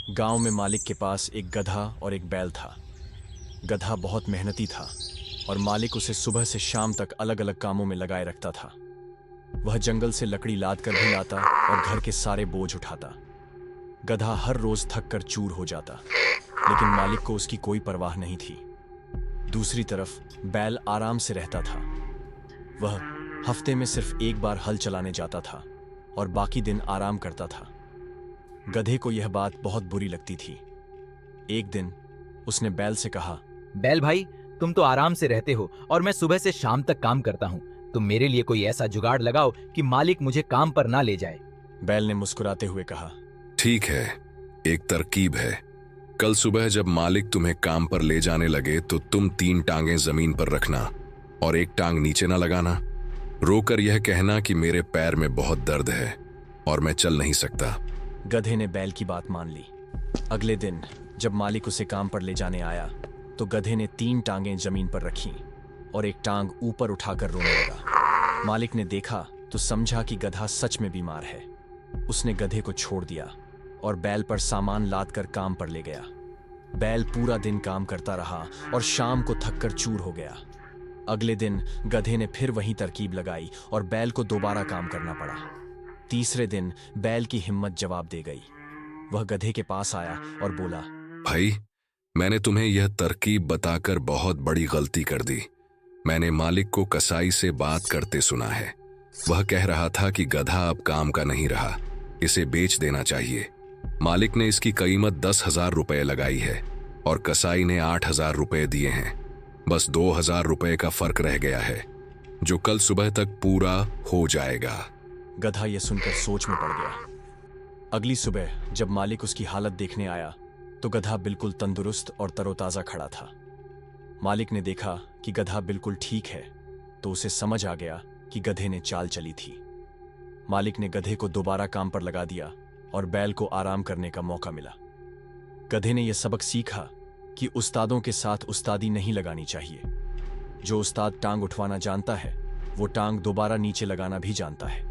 गांव में मालिक के पास एक गधा और एक बैल था। गधा बहुत मेहनती था और मालिक उसे सुबह से शाम तक अलग अलग कामों में लगाए रखता था। वह जंगल से लकड़ी लाद कर भी लाता और घर के सारे बोझ उठाता। गधा हर रोज थक कर चूर हो जाता, लेकिन मालिक को उसकी कोई परवाह नहीं थी। दूसरी तरफ बैल आराम से रहता था। वह हफ्ते में सिर्फ एक बार हल चलाने जाता था और बाकी दिन आराम करता था। गधे को यह बात बहुत बुरी लगती थी। एक दिन उसने बैल से कहा, बैल भाई, तुम तो आराम से रहते हो और मैं सुबह से शाम तक काम करता हूँ। तुम मेरे लिए कोई ऐसा जुगाड़ लगाओ कि मालिक मुझे काम पर ना ले जाए। बैल ने मुस्कुराते हुए कहा, ठीक है, एक तरकीब है। कल सुबह जब मालिक तुम्हें काम पर ले जाने लगे तो तुम 3 टांगें जमीन पर रखना और एक टांग नीचे ना लगाना। रोकर यह कहना कि मेरे पैर में बहुत दर्द है और मैं चल नहीं सकता। गधे ने बैल की बात मान ली। अगले दिन जब मालिक उसे काम पर ले जाने आया तो गधे ने 3 टांगें जमीन पर रखीं और एक टांग ऊपर उठाकर रोने लगा। मालिक ने देखा तो समझा कि गधा सच में बीमार है। उसने गधे को छोड़ दिया और बैल पर सामान लाद कर काम पर ले गया। बैल पूरा दिन काम करता रहा और शाम को थककर चूर हो गया। अगले दिन गधे ने फिर वही तरकीब लगाई और बैल को दोबारा काम करना पड़ा। तीसरे दिन बैल की हिम्मत जवाब दे गई। वह गधे के पास आया और बोला, भाई, मैंने तुम्हें यह तरकीब बताकर बहुत बड़ी गलती कर दी। मैंने मालिक को कसाई से बात करते सुना है। वह कह रहा था कि गधा अब काम का नहीं रहा, इसे बेच देना चाहिए। मालिक ने इसकी कीमत 10,000 रुपए लगाई है और कसाई ने 8,000 रुपए दिए हैं। बस 2,000 रुपए का फर्क रह गया है, जो कल सुबह तक पूरा हो जाएगा। गधा यह सुनकर सोच में पड़ गया। अगली सुबह जब मालिक उसकी हालत देखने आया तो गधा बिल्कुल तंदुरुस्त और तरोताजा खड़ा था। मालिक ने देखा कि गधा बिल्कुल ठीक है तो उसे समझ आ गया कि गधे ने चाल चली थी। मालिक ने गधे को दोबारा काम पर लगा दिया और बैल को आराम करने का मौका मिला। गधे ने यह सबक सीखा कि उस्तादों के साथ उस्तादी नहीं लगानी चाहिए। जो उस्ताद टांग उठवाना जानता है वो टांग दोबारा नीचे लगाना भी जानता है।